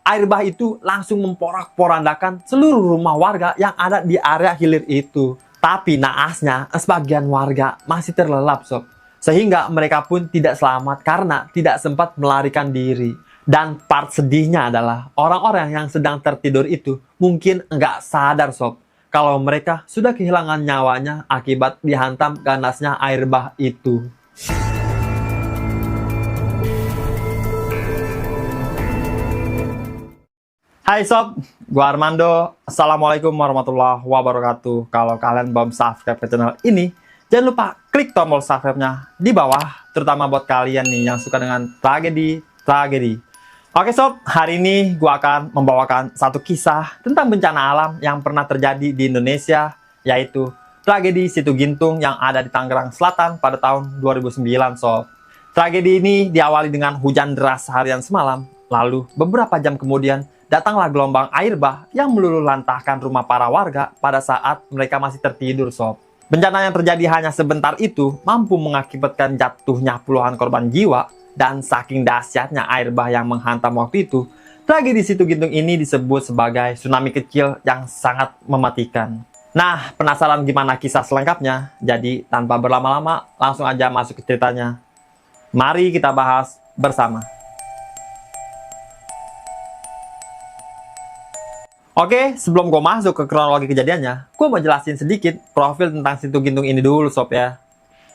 air bah itu langsung memporak-porandakan seluruh rumah warga yang ada di area hilir itu. Tapi naasnya, sebagian warga masih terlelap sob. Sehingga mereka pun tidak selamat karena tidak sempat melarikan diri. Dan part sedihnya adalah orang-orang yang sedang tertidur itu mungkin nggak sadar sob, kalau mereka sudah kehilangan nyawanya akibat dihantam ganasnya air bah itu. Hai sob, gua Armando. Assalamualaikum warahmatullahi wabarakatuh. Kalau kalian belum subscribe ke channel ini, jangan lupa klik tombol subscribe-nya di bawah, terutama buat kalian nih yang suka dengan tragedi. Oke sob, hari ini gua akan membawakan satu kisah tentang bencana alam yang pernah terjadi di Indonesia, yaitu tragedi Situ Gintung yang ada di Tangerang Selatan pada tahun 2009 sob. Tragedi ini diawali dengan hujan deras seharian semalam, lalu beberapa jam kemudian datanglah gelombang air bah yang meluluh lantahkan rumah para warga pada saat mereka masih tertidur sob. Bencana yang terjadi hanya sebentar itu mampu mengakibatkan jatuhnya puluhan korban jiwa, dan saking dahsyatnya air bah yang menghantam waktu itu, tragedi Situ Gintung ini disebut sebagai tsunami kecil yang sangat mematikan. Nah, penasaran gimana kisah selengkapnya? Jadi tanpa berlama-lama langsung aja masuk ke ceritanya. Mari kita bahas bersama. Oke, sebelum gue masuk ke kronologi kejadiannya, gue mau jelasin sedikit profil tentang Situ Gintung ini dulu sob ya.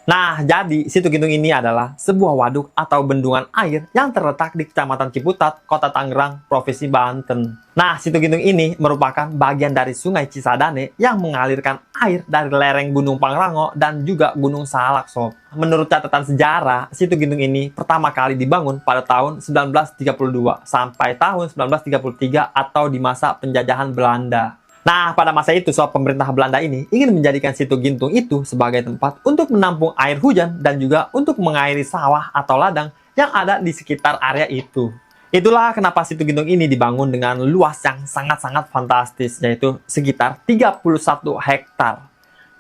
Nah, jadi Situ Gintung ini adalah sebuah waduk atau bendungan air yang terletak di Kecamatan Ciputat, Kota Tangerang, Provinsi Banten. Nah, Situ Gintung ini merupakan bagian dari Sungai Cisadane yang mengalirkan air dari lereng Gunung Pangrango dan juga Gunung Salak sob. Menurut catatan sejarah, Situ Gintung ini pertama kali dibangun pada tahun 1932 sampai tahun 1933 atau di masa penjajahan Belanda. Nah, pada masa itu sob, pemerintah Belanda ini ingin menjadikan Situ Gintung itu sebagai tempat untuk menampung air hujan dan juga untuk mengairi sawah atau ladang yang ada di sekitar area itu. Itulah kenapa Situ Gintung ini dibangun dengan luas yang sangat-sangat fantastis, yaitu sekitar 31 hektar.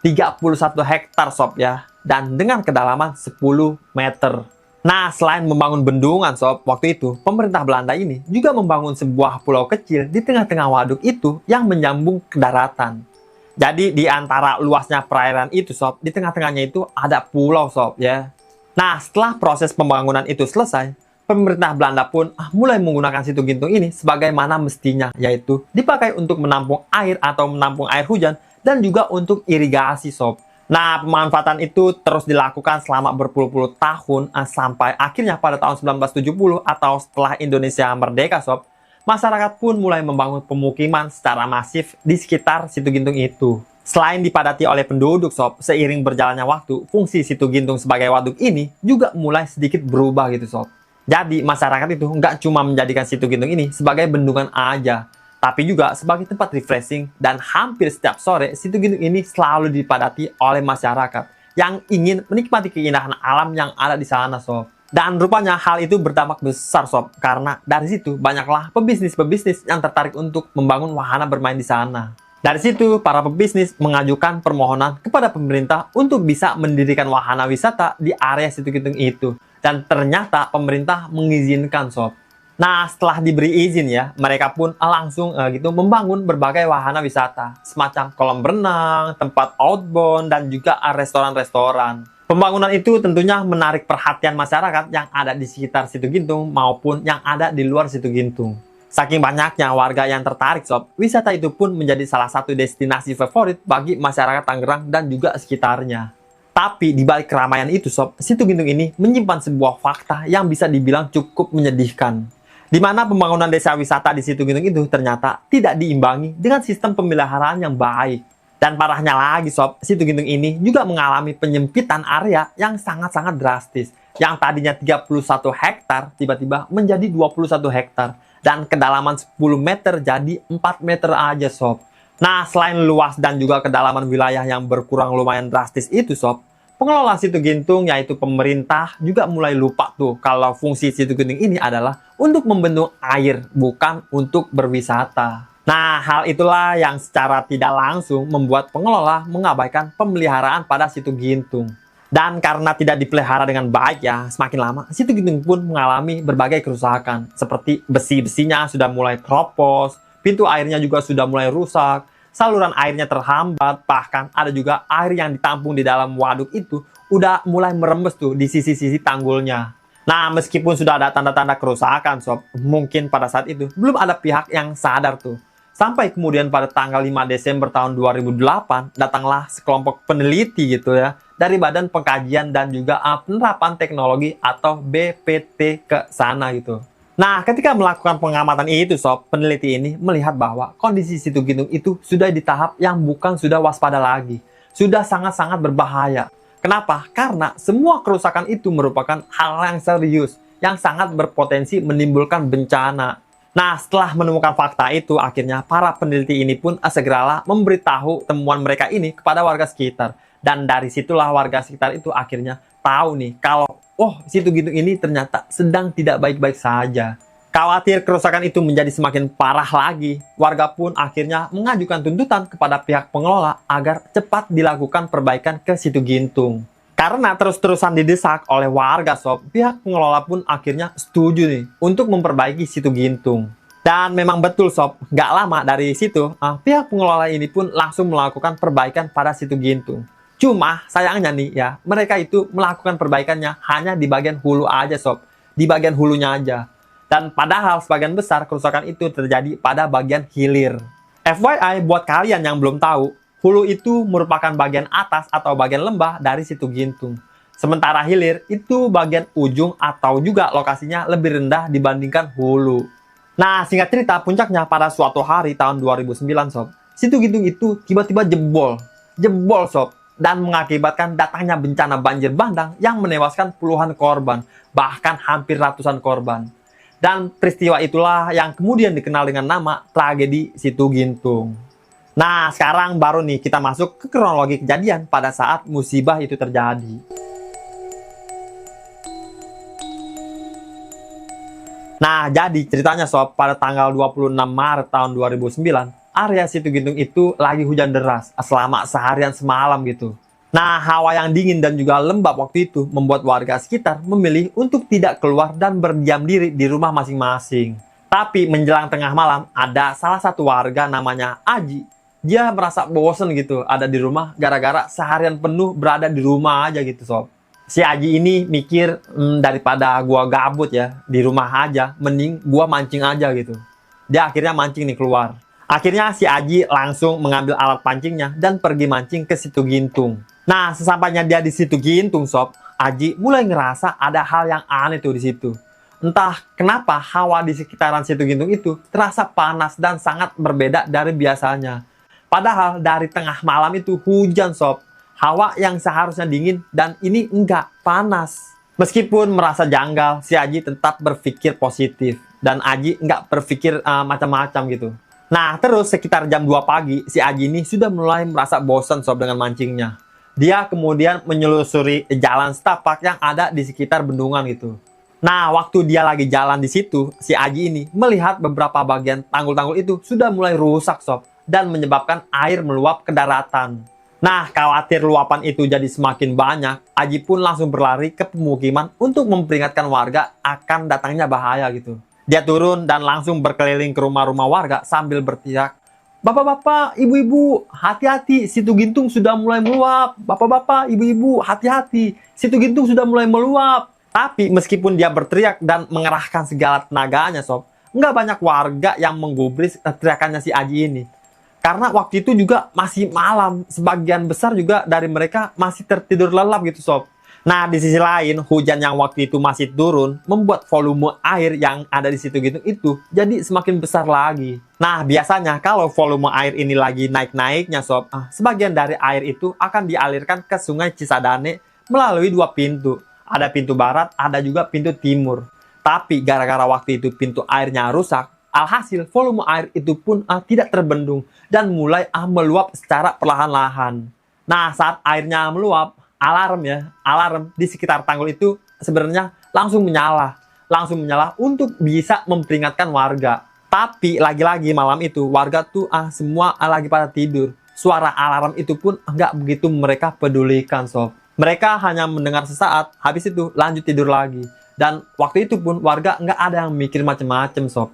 31 hektar sob ya, dan dengan kedalaman 10 meter. Nah, selain membangun bendungan sob, waktu itu pemerintah Belanda ini juga membangun sebuah pulau kecil di tengah-tengah waduk itu yang menyambung ke daratan. Jadi di antara luasnya perairan itu sob, di tengah-tengahnya itu ada pulau sob ya. Nah, setelah proses pembangunan itu selesai, pemerintah Belanda pun mulai menggunakan Situ Gintung ini sebagaimana mestinya, yaitu dipakai untuk menampung air atau menampung air hujan dan juga untuk irigasi sob. Nah, pemanfaatan itu terus dilakukan selama berpuluh-puluh tahun sampai akhirnya pada tahun 1970 atau setelah Indonesia merdeka sob, masyarakat pun mulai membangun pemukiman secara masif di sekitar Situ Gintung itu. Selain dipadati oleh penduduk sob, seiring berjalannya waktu, fungsi Situ Gintung sebagai waduk ini juga mulai sedikit berubah gitu sob. Jadi masyarakat itu nggak cuma menjadikan Situ Gintung ini sebagai bendungan aja, tapi juga sebagai tempat refreshing, dan hampir setiap sore Situ Gintung ini selalu dipadati oleh masyarakat yang ingin menikmati keindahan alam yang ada di sana sob. Dan rupanya hal itu berdampak besar sob, karena dari situ banyaklah pebisnis-pebisnis yang tertarik untuk membangun wahana bermain di sana. Dari situ para pebisnis mengajukan permohonan kepada pemerintah untuk bisa mendirikan wahana wisata di area Situ Gintung itu, dan ternyata pemerintah mengizinkan sob. Nah, setelah diberi izin ya, mereka pun langsung membangun berbagai wahana wisata, semacam kolam berenang, tempat outbound, dan juga restoran-restoran. Pembangunan itu tentunya menarik perhatian masyarakat yang ada di sekitar Situ Gintung maupun yang ada di luar Situ Gintung. Saking banyaknya warga yang tertarik sob, wisata itu pun menjadi salah satu destinasi favorit bagi masyarakat Tangerang dan juga sekitarnya. Tapi di balik keramaian itu sob, Situ Gintung ini menyimpan sebuah fakta yang bisa dibilang cukup menyedihkan, di mana pembangunan desa wisata di Situ Gintung itu ternyata tidak diimbangi dengan sistem pemeliharaan yang baik. Dan parahnya lagi sob, Situ Gintung ini juga mengalami penyempitan area yang sangat-sangat drastis. Yang tadinya 31 hektar tiba-tiba menjadi 21 hektar. Dan kedalaman 10 meter jadi 4 meter aja sob. Nah, selain luas dan juga kedalaman wilayah yang berkurang lumayan drastis itu sob, pengelola Situ Gintung yaitu pemerintah juga mulai lupa tuh kalau fungsi Situ Gintung ini adalah untuk membendung air, bukan untuk berwisata. Nah, hal itulah yang secara tidak langsung membuat pengelola mengabaikan pemeliharaan pada Situ Gintung. Dan karena tidak dipelihara dengan baik ya, semakin lama situ gintung pun mengalami berbagai kerusakan. Seperti besi-besinya sudah mulai keropos, pintu airnya juga sudah mulai rusak, saluran airnya terhambat, bahkan ada juga air yang ditampung di dalam waduk itu udah mulai merembes tuh di sisi-sisi tanggulnya. Nah, meskipun sudah ada tanda-tanda kerusakan sob, mungkin pada saat itu belum ada pihak yang sadar tuh. Sampai kemudian pada tanggal 5 Desember tahun 2008, datanglah sekelompok peneliti gitu ya, dari Badan Pengkajian dan juga Penerapan Teknologi atau BPT ke sana gitu. Nah, ketika melakukan pengamatan itu sob, peneliti ini melihat bahwa kondisi situ gintung itu sudah di tahap yang bukan sudah waspada lagi. Sudah sangat-sangat berbahaya. Kenapa? Karena semua kerusakan itu merupakan hal yang serius, yang sangat berpotensi menimbulkan bencana. Nah, setelah menemukan fakta itu, akhirnya para peneliti ini pun segeralah memberitahu temuan mereka ini kepada warga sekitar. Dan dari situlah warga sekitar itu akhirnya tahu nih, kalau situ gintung ini ternyata sedang tidak baik-baik saja. Khawatir kerusakan itu menjadi semakin parah lagi, warga pun akhirnya mengajukan tuntutan kepada pihak pengelola agar cepat dilakukan perbaikan ke situ gintung. Karena terus-terusan didesak oleh warga sob, pihak pengelola pun akhirnya setuju nih untuk memperbaiki situ gintung. Dan memang betul sob, nggak lama dari situ, pihak pengelola ini pun langsung melakukan perbaikan pada situ gintung. Cuma sayangnya nih ya, mereka itu melakukan perbaikannya hanya di bagian hulu aja sob, di bagian hulunya aja. Dan padahal sebagian besar kerusakan itu terjadi pada bagian hilir. FYI buat kalian yang belum tahu, hulu itu merupakan bagian atas atau bagian lembah dari situ gintung. Sementara hilir itu bagian ujung atau juga lokasinya lebih rendah dibandingkan hulu. Nah, singkat cerita, puncaknya pada suatu hari tahun 2009 sob, situ gintung itu tiba-tiba jebol sob, dan mengakibatkan datangnya bencana banjir bandang yang menewaskan puluhan korban, bahkan hampir ratusan korban. Dan peristiwa itulah yang kemudian dikenal dengan nama tragedi situ gintung. Nah, sekarang baru nih kita masuk ke kronologi kejadian pada saat musibah itu terjadi. Nah, jadi ceritanya sob, pada tanggal 26 Maret tahun 2009, area situ gintung itu lagi hujan deras selama seharian semalam gitu. Nah, hawa yang dingin dan juga lembab waktu itu membuat warga sekitar memilih untuk tidak keluar dan berdiam diri di rumah masing-masing. Tapi menjelang tengah malam, ada salah satu warga namanya Aji. Dia merasa bosen gitu ada di rumah gara-gara seharian penuh berada di rumah aja gitu sob. Si Aji ini mikir, daripada gua gabut ya di rumah aja, mending gua mancing aja gitu. Dia akhirnya mancing nih keluar. Akhirnya si Aji langsung mengambil alat pancingnya dan pergi mancing ke situ gintung. Nah, sesampainya dia di situ gintung sob, Aji mulai ngerasa ada hal yang aneh tuh di situ. Entah kenapa hawa di sekitaran situ gintung itu terasa panas dan sangat berbeda dari biasanya. Padahal dari tengah malam itu hujan sob. Hawa yang seharusnya dingin dan ini enggak, panas. Meskipun merasa janggal, si Aji tetap berpikir positif. Dan Aji enggak berpikir macam-macam gitu. Nah, terus sekitar jam 2 pagi, si Aji ini sudah mulai merasa bosan sob dengan mancingnya. Dia kemudian menyelusuri jalan setapak yang ada di sekitar bendungan gitu. Nah, waktu dia lagi jalan di situ, si Aji ini melihat beberapa bagian tanggul-tanggul itu sudah mulai rusak sob, dan menyebabkan air meluap ke daratan. Nah, khawatir luapan itu jadi semakin banyak, Aji pun langsung berlari ke pemukiman untuk memperingatkan warga akan datangnya bahaya gitu. Dia turun dan langsung berkeliling ke rumah-rumah warga sambil berteriak, "Bapak-bapak, ibu-ibu, hati-hati, situ gintung sudah mulai meluap. Bapak-bapak, ibu-ibu, hati-hati, situ gintung sudah mulai meluap." Tapi meskipun dia berteriak dan mengerahkan segala tenaganya sob, nggak banyak warga yang menggubris teriakannya si Aji ini. Karena waktu itu juga masih malam, sebagian besar juga dari mereka masih tertidur lelap gitu sob. Nah, di sisi lain, hujan yang waktu itu masih turun membuat volume air yang ada di situ gintung itu jadi semakin besar lagi. Nah, biasanya kalau volume air ini lagi naik-naiknya sob, sebagian dari air itu akan dialirkan ke Sungai Cisadane melalui 2 pintu. Ada pintu barat, ada juga pintu timur. Tapi gara-gara waktu itu pintu airnya rusak, alhasil volume air itu pun tidak terbendung dan mulai meluap secara perlahan-lahan. Nah, saat airnya meluap, alarm di sekitar tanggul itu sebenarnya langsung menyala untuk bisa memperingatkan warga. Tapi lagi-lagi malam itu warga tuh semua lagi pada tidur. Suara alarm itu pun nggak begitu mereka pedulikan sob. Mereka hanya mendengar sesaat, habis itu lanjut tidur lagi. Dan waktu itu pun warga nggak ada yang mikir macem-macem, sob.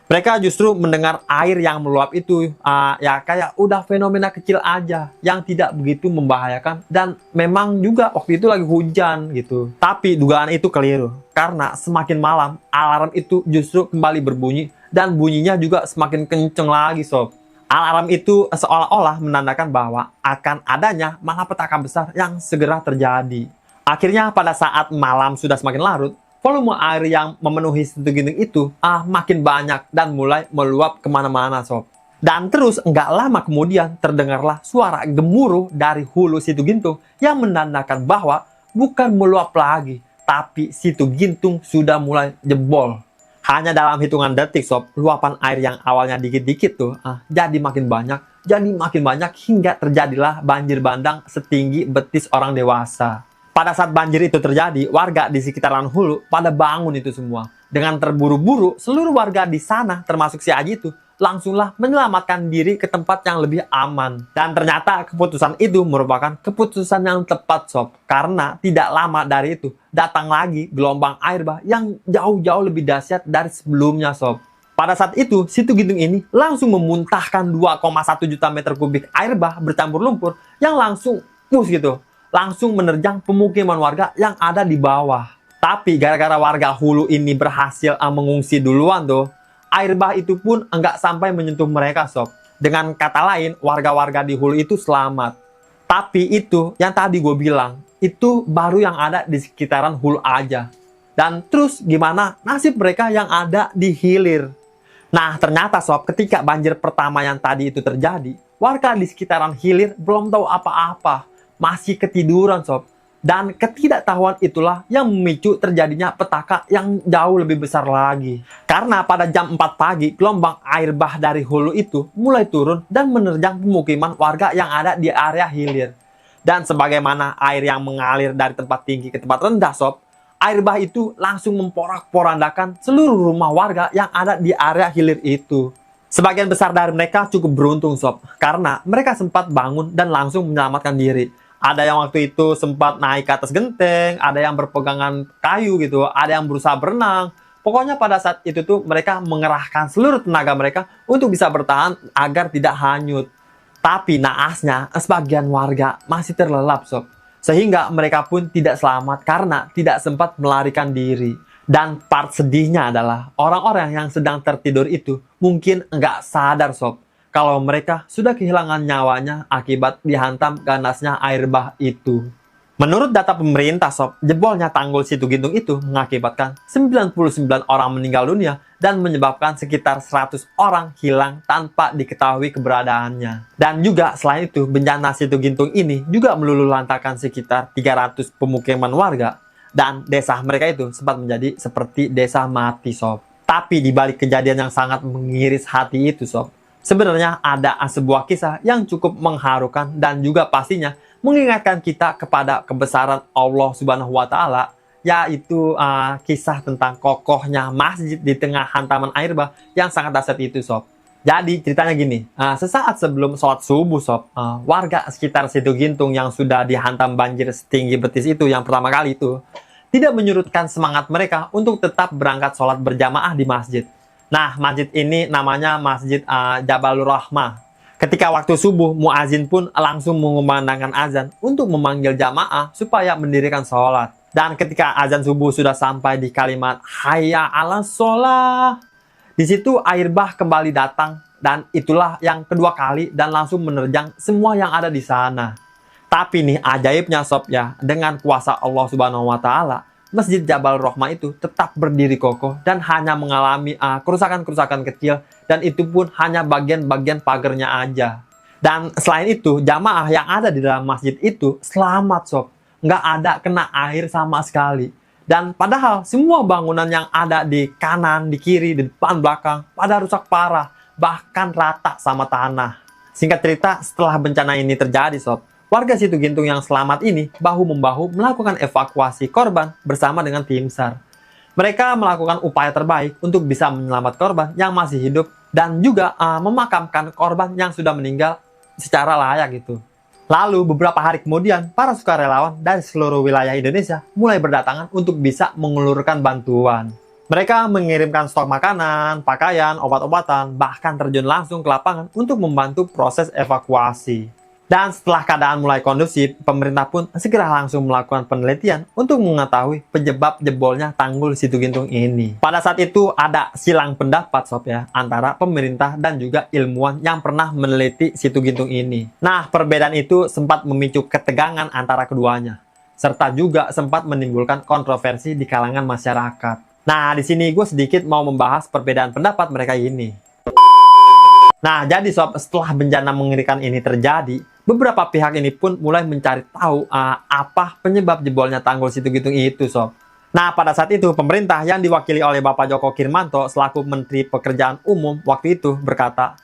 Mereka justru mendengar air yang meluap itu, ya kayak udah fenomena kecil aja, yang tidak begitu membahayakan. Dan memang juga waktu itu lagi hujan gitu. Tapi dugaan itu keliru, karena semakin malam, alarm itu justru kembali berbunyi. Dan bunyinya juga semakin kenceng lagi, sob. Alarm itu seolah-olah menandakan bahwa akan adanya malapetaka besar yang segera terjadi. Akhirnya pada saat malam sudah semakin larut, volume air yang memenuhi Situ Gintung itu makin banyak dan mulai meluap kemana-mana, sob. Dan terus nggak lama kemudian terdengarlah suara gemuruh dari hulu Situ Gintung yang menandakan bahwa bukan meluap lagi, tapi Situ Gintung sudah mulai jebol. Hanya dalam hitungan detik, sob, luapan air yang awalnya dikit-dikit tuh jadi makin banyak hingga terjadilah banjir bandang setinggi betis orang dewasa. Pada saat banjir itu terjadi, warga di sekitaran hulu pada bangun itu semua. Dengan terburu-buru, seluruh warga di sana, termasuk si Aji itu, langsunglah menyelamatkan diri ke tempat yang lebih aman. Dan ternyata keputusan itu merupakan keputusan yang tepat, sob. Karena tidak lama dari itu, datang lagi gelombang air bah yang jauh-jauh lebih dahsyat dari sebelumnya, sob. Pada saat itu, Situ Gintung ini langsung memuntahkan 2,1 juta meter kubik air bah bercampur lumpur yang langsung push gitu. Langsung menerjang pemukiman warga yang ada di bawah. Tapi gara-gara warga hulu ini berhasil mengungsi duluan tuh, air bah itu pun enggak sampai menyentuh mereka, sob. Dengan kata lain, warga-warga di hulu itu selamat. Tapi itu yang tadi gue bilang, itu baru yang ada di sekitaran hulu aja. Dan terus gimana nasib mereka yang ada di hilir? Nah ternyata, sob, ketika banjir pertama yang tadi itu terjadi, warga di sekitaran hilir belum tahu apa-apa. Masih ketiduran, sob. Dan ketidaktahuan itulah yang memicu terjadinya petaka yang jauh lebih besar lagi. Karena pada jam 4 pagi, gelombang air bah dari hulu itu mulai turun dan menerjang pemukiman warga yang ada di area hilir. Dan sebagaimana air yang mengalir dari tempat tinggi ke tempat rendah, sob, air bah itu langsung memporak-porandakan seluruh rumah warga yang ada di area hilir itu. Sebagian besar dari mereka cukup beruntung, sob, karena mereka sempat bangun dan langsung menyelamatkan diri. Ada yang waktu itu sempat naik ke atas genteng, ada yang berpegangan kayu gitu, ada yang berusaha berenang. Pokoknya pada saat itu tuh mereka mengerahkan seluruh tenaga mereka untuk bisa bertahan agar tidak hanyut. Tapi naasnya, sebagian warga masih terlelap, sob. Sehingga mereka pun tidak selamat karena tidak sempat melarikan diri. Dan part sedihnya adalah orang-orang yang sedang tertidur itu mungkin nggak sadar, sob, kalau mereka sudah kehilangan nyawanya akibat dihantam ganasnya air bah itu. Menurut data pemerintah, sob, jebolnya tanggul Situ Gintung itu mengakibatkan 99 orang meninggal dunia dan menyebabkan sekitar 100 orang hilang tanpa diketahui keberadaannya. Dan juga selain itu, bencana Situ Gintung ini juga meluluhlantarkan sekitar 300 pemukiman warga dan desa mereka itu sempat menjadi seperti desa mati, sob. Tapi di balik kejadian yang sangat mengiris hati itu, sob, sebenarnya ada sebuah kisah yang cukup mengharukan dan juga pastinya mengingatkan kita kepada kebesaran Allah Subhanahu wa Ta'ala, yaitu kisah tentang kokohnya masjid di tengah hantaman air bah yang sangat dahsyat itu, sob. Jadi ceritanya gini, sesaat sebelum sholat subuh, sob, warga sekitar Situ Gintung yang sudah dihantam banjir setinggi betis itu yang pertama kali itu tidak menyurutkan semangat mereka untuk tetap berangkat sholat berjamaah di masjid. Nah, masjid ini namanya Masjid Jabalur Rahmah. Ketika waktu subuh, muazin pun langsung mengumandangkan azan untuk memanggil jamaah supaya mendirikan sholat. Dan ketika azan subuh sudah sampai di kalimat Hayya 'alas sholah, di situ air bah kembali datang dan itulah yang kedua kali dan langsung menerjang semua yang ada di sana. Tapi nih ajaibnya, sob, ya, dengan kuasa Allah Subhanahu wa Ta'ala, Masjid Jabal Rahmah itu tetap berdiri kokoh dan hanya mengalami kerusakan-kerusakan kecil, dan itu pun hanya bagian-bagian pagarnya aja. Dan selain itu, jamaah yang ada di dalam masjid itu selamat, sob. Nggak ada kena air sama sekali. Dan padahal semua bangunan yang ada di kanan, di kiri, di depan, belakang pada rusak parah, bahkan rata sama tanah. Singkat cerita, setelah bencana ini terjadi, sob, warga Situ Gintung yang selamat ini bahu-membahu melakukan evakuasi korban bersama dengan tim SAR. Mereka melakukan upaya terbaik untuk bisa menyelamatkan korban yang masih hidup dan juga memakamkan korban yang sudah meninggal secara layak gitu. Lalu beberapa hari kemudian, para sukarelawan dari seluruh wilayah Indonesia mulai berdatangan untuk bisa mengulurkan bantuan. Mereka mengirimkan stok makanan, pakaian, obat-obatan, bahkan terjun langsung ke lapangan untuk membantu proses evakuasi. Dan setelah keadaan mulai kondusif, pemerintah pun segera langsung melakukan penelitian untuk mengetahui penyebab jebolnya tanggul Situgintung ini. Pada saat itu ada silang pendapat sob ya, antara pemerintah dan juga ilmuwan yang pernah meneliti Situgintung ini. Nah, perbedaan itu sempat memicu ketegangan antara keduanya, serta juga sempat menimbulkan kontroversi di kalangan masyarakat. Nah, di sini gue sedikit mau membahas perbedaan pendapat mereka ini. Nah, jadi sob, setelah bencana mengerikan ini terjadi, beberapa pihak ini pun mulai mencari tahu apa penyebab jebolnya tanggul Situgintung itu, sob. Nah, pada saat itu pemerintah yang diwakili oleh Bapak Djoko Kirmanto selaku Menteri Pekerjaan Umum waktu itu berkata,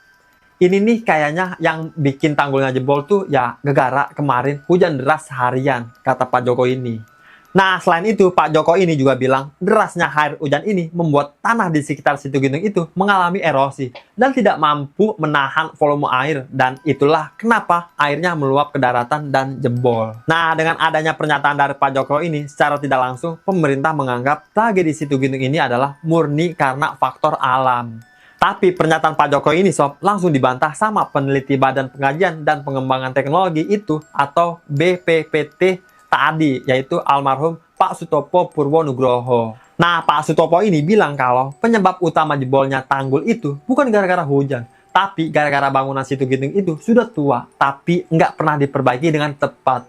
ini nih kayaknya yang bikin tanggulnya jebol tuh ya gegara kemarin hujan deras seharian, kata Pak Joko ini. Nah, selain itu, Pak Joko ini juga bilang, derasnya air hujan ini membuat tanah di sekitar Situgintung itu mengalami erosi dan tidak mampu menahan volume air, dan itulah kenapa airnya meluap ke daratan dan jebol. Nah, dengan adanya pernyataan dari Pak Joko ini, secara tidak langsung, pemerintah menganggap tragedi Situgintung ini adalah murni karena faktor alam. Tapi pernyataan Pak Joko ini sob langsung dibantah sama peneliti Badan Pengkajian dan Pengembangan Teknologi itu atau BPPT tadi, yaitu almarhum Pak Sutopo Purwonugroho. Nah, Pak Sutopo ini bilang kalau penyebab utama jebolnya tanggul itu bukan gara-gara hujan, tapi gara-gara bangunan Situgintung itu sudah tua, tapi nggak pernah diperbaiki dengan tepat.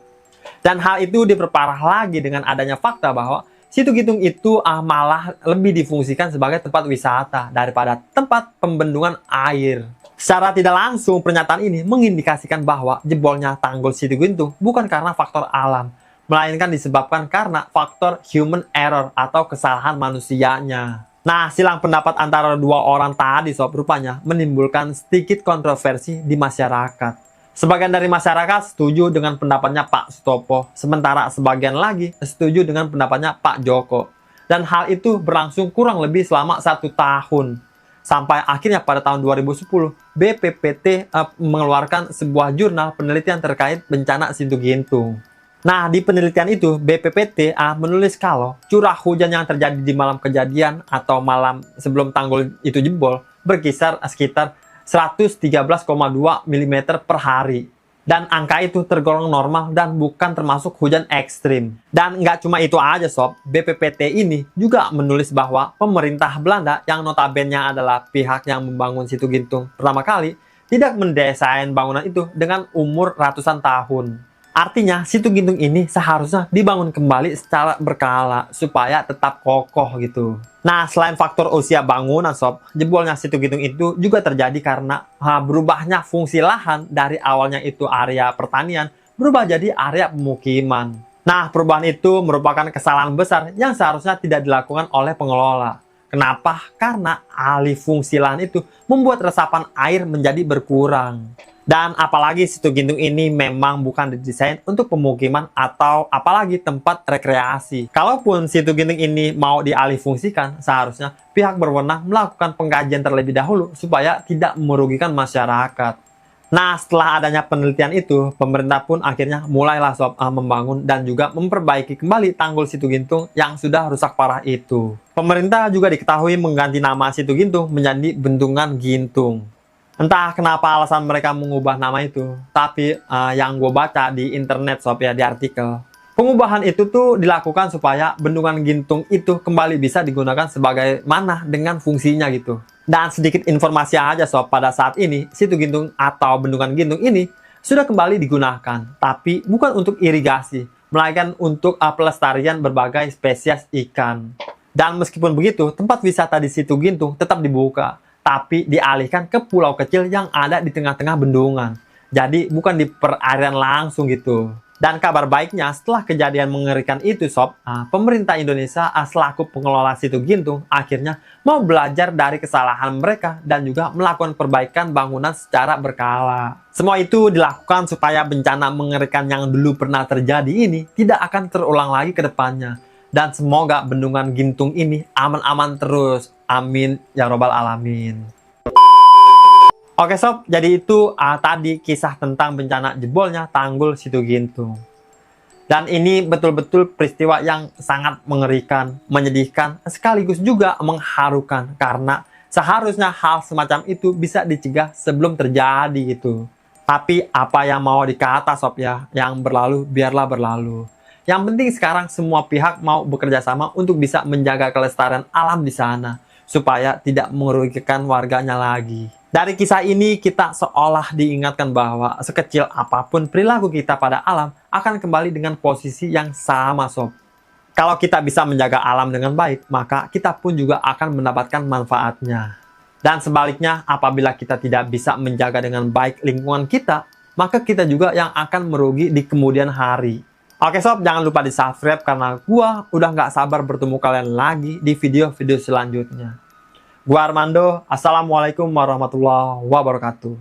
Dan hal itu diperparah lagi dengan adanya fakta bahwa Situgintung itu malah lebih difungsikan sebagai tempat wisata daripada tempat pembendungan air. Secara tidak langsung, pernyataan ini mengindikasikan bahwa jebolnya tanggul Situgintung bukan karena faktor alam, melainkan disebabkan karena faktor human error atau kesalahan manusianya. Nah, silang pendapat antara dua orang tadi sob rupanya menimbulkan sedikit kontroversi di masyarakat. Sebagian dari masyarakat setuju dengan pendapatnya Pak Sutopo, sementara sebagian lagi setuju dengan pendapatnya Pak Joko. Dan hal itu berlangsung kurang lebih selama 1 tahun. Sampai akhirnya pada tahun 2010, BPPT mengeluarkan sebuah jurnal penelitian terkait bencana Situgintung. Nah, di penelitian itu, BPPT menulis kalau curah hujan yang terjadi di malam kejadian atau malam sebelum tanggul itu jebol berkisar sekitar 113,2 mm per hari. Dan angka itu tergolong normal dan bukan termasuk hujan ekstrim. Dan nggak cuma itu aja sob, BPPT ini juga menulis bahwa pemerintah Belanda yang notabene adalah pihak yang membangun Situgintung pertama kali, tidak mendesain bangunan itu dengan umur ratusan tahun. Artinya, Situgintung ini seharusnya dibangun kembali secara berkala supaya tetap kokoh gitu. Nah, selain faktor usia bangunan sob, jebolnya Situgintung itu juga terjadi karena berubahnya fungsi lahan dari awalnya itu area pertanian berubah jadi area pemukiman. Nah, perubahan itu merupakan kesalahan besar yang seharusnya tidak dilakukan oleh pengelola. Kenapa? Karena alih fungsi lahan itu membuat resapan air menjadi berkurang. Dan apalagi Situgintung ini memang bukan didesain untuk pemukiman atau apalagi tempat rekreasi. Kalaupun Situgintung ini mau dialihfungsikan, seharusnya pihak berwenang melakukan pengkajian terlebih dahulu supaya tidak merugikan masyarakat. Nah, setelah adanya penelitian itu, pemerintah pun akhirnya mulailah sob membangun dan juga memperbaiki kembali tanggul Situgintung yang sudah rusak parah itu. Pemerintah juga diketahui mengganti nama Situgintung menjadi Bendungan Gintung. Entah kenapa alasan mereka mengubah nama itu, tapi yang gue baca di internet sob ya, di artikel, pengubahan itu tuh dilakukan supaya Bendungan Gintung itu kembali bisa digunakan sebagaimana dengan fungsinya gitu. Dan sedikit informasi aja sob, pada saat ini Situgintung atau Bendungan Gintung ini sudah kembali digunakan, tapi bukan untuk irigasi, melainkan untuk pelestarian berbagai spesies ikan. Dan meskipun begitu, tempat wisata di Situgintung tetap dibuka, tapi dialihkan ke pulau kecil yang ada di tengah-tengah bendungan. Jadi bukan di perairan langsung gitu. Dan kabar baiknya, setelah kejadian mengerikan itu sob, pemerintah Indonesia selaku pengelola Situgintung akhirnya mau belajar dari kesalahan mereka dan juga melakukan perbaikan bangunan secara berkala. Semua itu dilakukan supaya bencana mengerikan yang dulu pernah terjadi ini tidak akan terulang lagi ke depannya. Dan semoga Bendungan Gintung ini aman-aman terus. Amin ya robbal alamin. Oke sob, jadi itu tadi kisah tentang bencana jebolnya tanggul Situgintung. Dan ini betul-betul peristiwa yang sangat mengerikan, menyedihkan, sekaligus juga mengharukan. Karena seharusnya hal semacam itu bisa dicegah sebelum terjadi gitu. Tapi apa yang mau dikata sob ya, yang berlalu biarlah berlalu. Yang penting sekarang semua pihak mau bekerja sama untuk bisa menjaga kelestarian alam di sana. Supaya tidak merugikan warganya lagi. Dari kisah ini kita seolah diingatkan bahwa sekecil apapun perilaku kita pada alam akan kembali dengan posisi yang sama sob. Kalau kita bisa menjaga alam dengan baik, maka kita pun juga akan mendapatkan manfaatnya. Dan sebaliknya, apabila kita tidak bisa menjaga dengan baik lingkungan kita, maka kita juga yang akan merugi di kemudian hari. Oke sob, jangan lupa di subscribe karena gua udah nggak sabar bertemu kalian lagi di video-video selanjutnya. Gua Armando, Assalamualaikum warahmatullahi wabarakatuh.